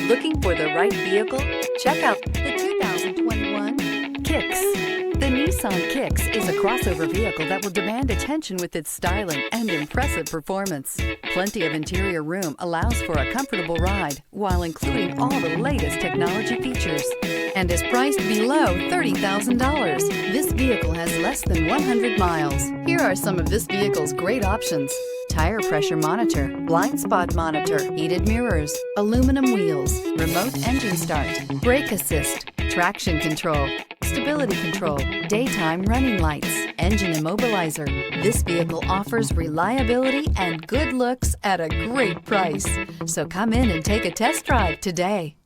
Looking for the right vehicle? Check out the 2021 Kicks. The Nissan Kicks is a crossover vehicle that will demand attention with its styling and impressive performance. Plenty of interior room allows for a comfortable ride while including all the latest technology features and is priced below $30,000. This vehicle has less than 100 miles. Here are some of this vehicle's great options: tire pressure monitor, blind spot monitor, heated mirrors, aluminum wheels, remote engine start, brake assist, traction control, stability control, daytime running lights, engine immobilizer. This vehicle offers reliability and good looks at a great price. So come in and take a test drive today.